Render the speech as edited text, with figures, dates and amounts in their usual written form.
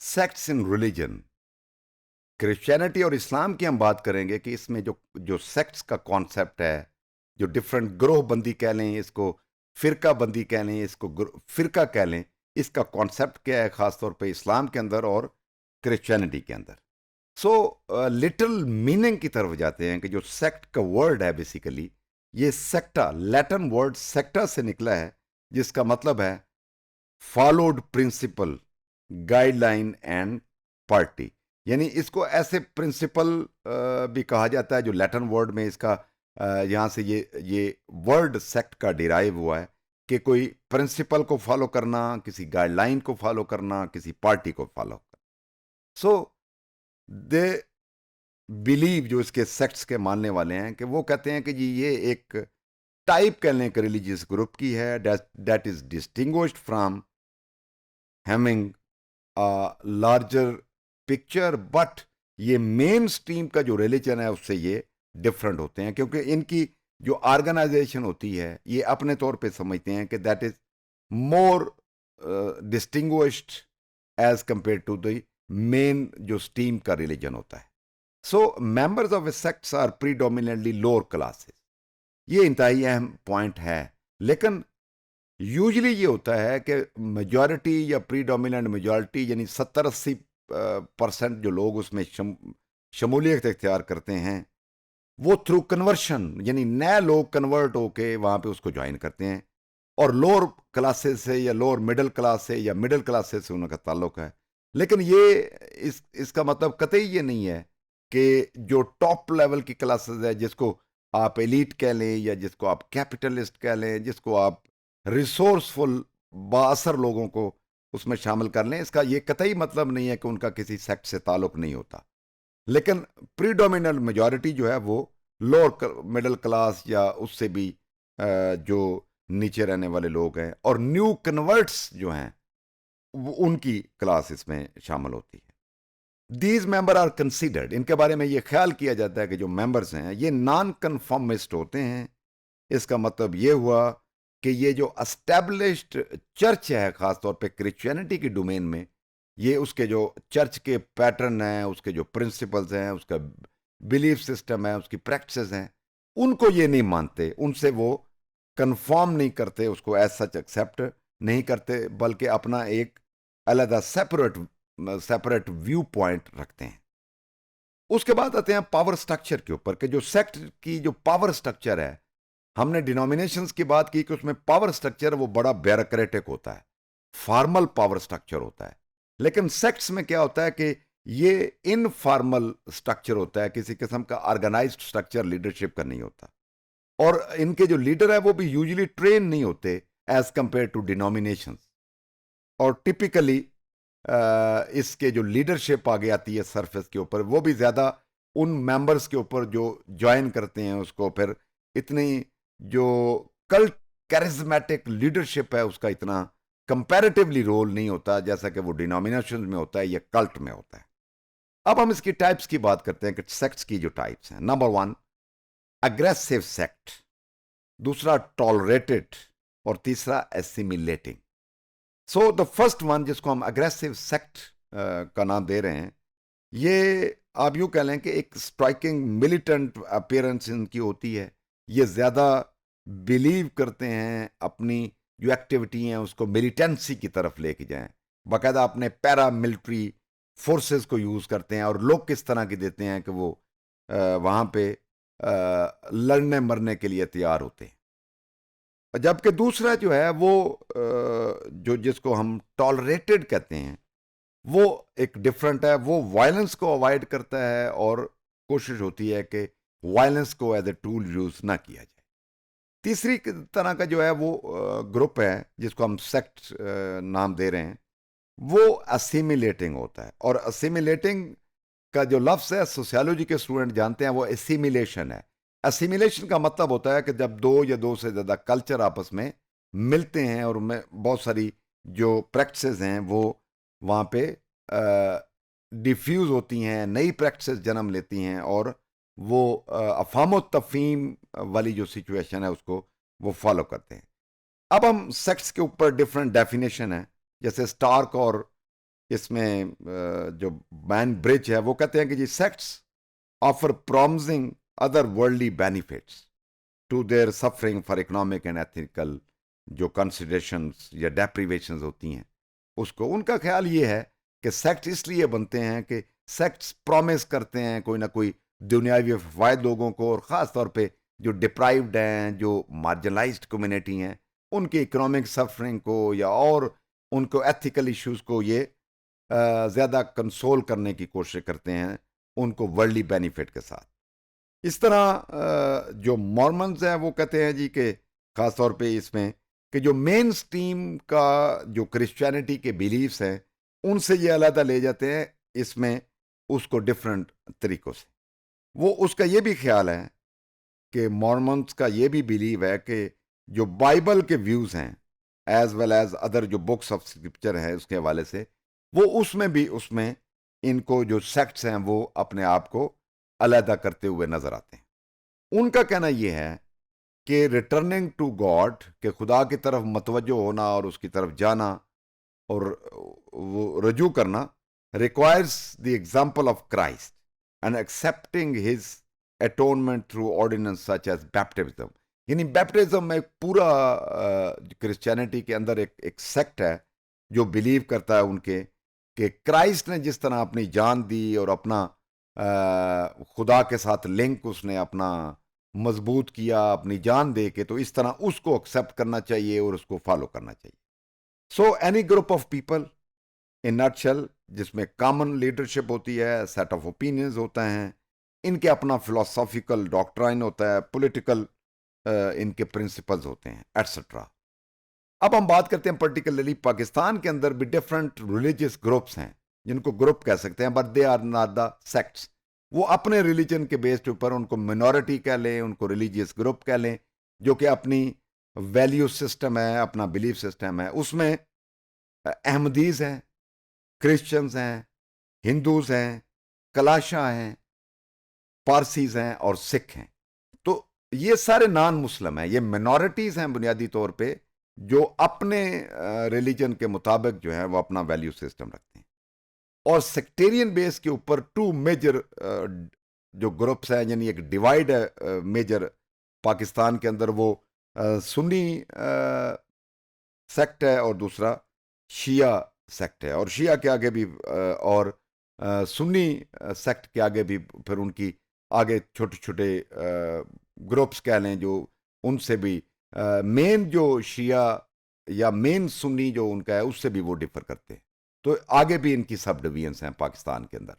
Sects in religion, Christianity और इस्लाम की हम बात करेंगे कि इसमें जो जो सेक्ट्स का कॉन्सेप्ट है, जो डिफरेंट ग्रोह बंदी कह लें इसको, फिरका बंदी कह लें इसको, फिरका कह लें, इसका कॉन्सेप्ट क्या है खासतौर पे इस्लाम के अंदर और क्रिश्चियनिटी के अंदर। सो लिटिल मीनिंग की तरफ जाते हैं कि जो सेक्ट का वर्ड है बेसिकली, ये सेक्टा, लैटिन वर्ड सेक्टा से निकला है, जिसका मतलब है followed principle, guideline and party. यानी इसको ऐसे प्रिंसिपल भी कहा जाता है, जो लैटिन वर्ड में इसका यहाँ से ये वर्ड सेक्ट का डिराइव हुआ है कि कोई प्रिंसिपल को फॉलो करना, किसी गाइडलाइन को फॉलो करना, किसी पार्टी को फॉलो करना। सो दे बिलीव, जो इसके सेक्ट्स के मानने वाले हैं, कि वो कहते हैं कि जी ये एक टाइप कह लें कि रिलीजियस ग्रुप की है, that is distinguished from having larger picture, but ये मेन स्ट्रीम का जो रिलीजन है उससे ये डिफरेंट होते हैं, क्योंकि इनकी जो ऑर्गेनाइजेशन होती है ये अपने तौर पे समझते हैं कि that is more distinguished as compare to the main जो स्ट्रीम का रिलीजन होता है। So members of sects are predominantly lower classes. ये इंतहाई अहम पॉइंट है, लेकिन यूजली ये होता है कि मेजॉरिटी या प्रीडोमिनेंट मेजॉरिटी, यानी 70-80% जो लोग उसमें शमूलियत इख्तियार करते हैं, वो थ्रू कन्वर्शन, यानी नए लोग कन्वर्ट होके वहाँ पे उसको ज्वाइन करते हैं, और लोअर क्लासेस से या लोअर मिडिल क्लास से या मिडिल क्लासेस से उनका ताल्लुक है। लेकिन ये इसका मतलब कतई ये नहीं है कि जो टॉप लेवल की क्लासेस है, जिसको आप एलीट कह लें या जिसको आप कैपिटलिस्ट कह लें, जिसको आप रिसोर्सफुल बाअसर लोगों को उसमें शामिल कर लें, इसका ये कतई मतलब नहीं है कि उनका किसी सेक्ट से ताल्लुक नहीं होता। लेकिन प्रीडोमिनेंट मेजॉरिटी जो है वो लोअर मिडिल क्लास या उससे भी जो नीचे रहने वाले लोग हैं, और न्यू कन्वर्ट्स जो हैं उनकी क्लास इसमें शामिल होती है। दीज मेंबर आर कंसीडर्ड, इनके बारे में ये ख्याल किया जाता है कि जो मेंबर्स हैं ये नॉन कन्फॉर्मिस्ट होते हैं। इसका मतलब ये हुआ कि ये जो एस्टेब्लिश्ड चर्च है, खासतौर पे क्रिश्चियनिटी की डोमेन में, ये उसके जो चर्च के पैटर्न हैं, उसके जो प्रिंसिपल्स हैं, उसका बिलीफ सिस्टम है, उसकी प्रैक्टिसेस हैं, उनको ये नहीं मानते, उनसे वो कंफॉर्म नहीं करते, उसको एज सच एक्सेप्ट नहीं करते, बल्कि अपना एक अलग सेपरेट सेपरेट व्यू पॉइंट रखते हैं। उसके बाद आते हैं पावर स्ट्रक्चर के ऊपर, कि जो सेक्ट की जो पावर स्ट्रक्चर है, हमने डिनोमिनेशंस की बात की कि उसमें पावर स्ट्रक्चर वो बड़ा ब्यूरोक्रेटिक होता है, फॉर्मल पावर स्ट्रक्चर होता है। लेकिन सेक्ट्स में क्या होता है कि ये इनफॉर्मल स्ट्रक्चर होता है, किसी किस्म का ऑर्गेनाइज्ड स्ट्रक्चर लीडरशिप का नहीं होता, और इनके जो लीडर है वो भी यूजुअली ट्रेन नहीं होते एज कंपेयर टू डिनोमिनेशंस। और टिपिकली इसके जो लीडरशिप आगे आती है सरफेस के ऊपर, वो भी ज़्यादा उन मेंबर्स के ऊपर जो ज्वाइन करते हैं उसको, फिर इतनी जो कल्ट कैरिज्मेटिक लीडरशिप है उसका इतना कंपैरेटिवली रोल नहीं होता जैसा कि वो डिनोमिनेशन में होता है या कल्ट में होता है। अब हम इसकी टाइप्स की बात करते हैं कि सेक्ट्स की जो टाइप्स हैं। नंबर 1, अग्रेसिव सेक्ट, दूसरा टॉलरेटेड, और तीसरा assimilating. So the first one, जिसको हम अग्रेसिव सेक्ट का नाम दे रहे हैं, ये आप यूं कह लें कि एक स्ट्राइकिंग मिलिटेंट अपीयरेंस इनकी होती है। ये ज़्यादा बिलीव करते हैं अपनी जो एक्टिविटी हैं उसको मिलिटेंसी की तरफ लेके जाएं, बाकायदा अपने पैरा मिलिट्री फोर्सेस को यूज़ करते हैं, और लोग किस तरह की देते हैं कि वो वहाँ पे लड़ने मरने के लिए तैयार होते हैं। जबकि दूसरा जो है वो जो जिसको हम टॉलरेटेड कहते हैं, वो एक डिफरेंट है, वो वायलेंस को अवॉइड करता है, और कोशिश होती है कि वायलेंस को एज ए टूल यूज ना किया जाए। तीसरी तरह का जो है वो ग्रुप है जिसको हम सेक्ट नाम दे रहे हैं, वो असिमिलेटिंग होता है। और असिमिलेटिंग का जो लफ्ज़ है, सोशियोलॉजी के स्टूडेंट जानते हैं, वो एसिमिलेशन है। असिमिलेशन का मतलब होता है कि जब दो या दो से ज़्यादा कल्चर आपस में मिलते हैं, और उनमें बहुत सारी जो प्रैक्टिसेस हैं वो वहाँ पे डिफ्यूज़ होती हैं, नई प्रैक्टिसेस जन्म लेती हैं, और वो अफ़ाम तफ़हीम वाली जो सिचुएशन है उसको वो फॉलो करते हैं। अब हम सेक्ट्स के ऊपर डिफरेंट डेफिनेशन है, जैसे स्टार्क और इसमें जो मैन ब्रिज है वो कहते हैं कि जी sects offer promising other worldly benefits to their suffering for economic and ethical जो कंसिडरेशंस या डेप्रिवेशंस होती हैं उसको, उनका ख्याल ये है कि सेक्ट इसलिए बनते हैं कि सेक्ट्स प्रॉमिस करते हैं कोई ना कोई दुनियावी फ़वाद लोगों को, और ख़ास तौर पे जो डिप्राइव्ड हैं, जो मार्जिनलाइज्ड कम्युनिटी हैं, उनकी इकोनॉमिक सफरिंग को या और उनको एथिकल इश्यूज को ये ज़्यादा कंसोल करने की कोशिश करते हैं उनको वर्ल्डली बेनिफिट के साथ। इस तरह जो मॉर्मन्स हैं वो कहते हैं जी कि ख़ास तौर पे इसमें कि जो मेन स्ट्रीम का जो क्रिश्चियनिटी के बिलीव्स हैं उनसे ये अलहदा ले जाते हैं इसमें उसको डिफरेंट तरीक़ों से। वो उसका ये भी ख्याल है कि मॉर्मन्स का ये भी बिलीव है कि जो बाइबल के व्यूज़ हैं एज वेल एज अदर जो बुक्स ऑफ स्क्रिप्चर है उसके हवाले से, वो उसमें इनको जो सेक्ट्स हैं वो अपने आप को अलहदा करते हुए नजर आते हैं। उनका कहना यह है कि रिटर्निंग टू गॉड, के खुदा की तरफ मतवज्जो होना और उसकी तरफ जाना और वो रजू करना, requires the example of Christ and accepting his atonement through ordinance such as baptism. यानी बैप्टिज्म में पूरा क्रिश्चियनिटी के अंदर एक सेक्ट है जो बिलीव करता है उनके कि क्राइस्ट ने जिस तरह अपनी जान दी और अपना खुदा के साथ लिंक उसने अपना मजबूत किया अपनी जान दे के, तो इस तरह उसको एक्सेप्ट करना चाहिए और उसको फॉलो करना चाहिए। So any group of people in nutshell जिसमें कॉमन लीडरशिप होती है, सेट ऑफ ओपिनियंस होते हैं, इनके अपना फिलोसॉफिकल डॉक्ट्राइन होता है, पॉलिटिकल इनके प्रिंसिपल्स होते हैं, एटसेट्रा। अब हम बात करते हैं पर्टिकुलरली पाकिस्तान के अंदर भी डिफरेंट रिलीजियस ग्रुप्स हैं जिनको ग्रुप कह सकते हैं, but they are not the sects. वो अपने रिलीजन के बेस के ऊपर उनको मिनॉरिटी कह लें, उनको रिलीजियस ग्रुप कह लें, जो कि अपनी वैल्यू सिस्टम है, अपना बिलीफ सिस्टम है। उसमें अहमदीज हैं, क्रिश्चियंस हैं, हिंदूज हैं, कलाशा हैं, पारसीज हैं और सिख हैं। तो ये सारे नॉन मुस्लिम हैं, ये मिनॉरिटीज हैं बुनियादी तौर पे, जो अपने रिलीजन के मुताबिक जो है वो अपना वैल्यू सिस्टम रखते हैं। और सेक्टेरियन बेस के ऊपर टू मेजर जो ग्रुप्स हैं, यानी एक डिवाइड है मेजर पाकिस्तान के अंदर, वो सुन्नी सेक्ट है और दूसरा शिया सेक्ट है। और शिया के आगे भी और सुन्नी सेक्ट के आगे भी फिर उनकी आगे छोटे छोटे ग्रुप्स कह लें जो उनसे भी मेन जो शिया या मेन सुन्नी जो उनका है उससे भी वो डिफर करते हैं। तो आगे भी इनकी सब डिवीजन्स हैं पाकिस्तान के अंदर।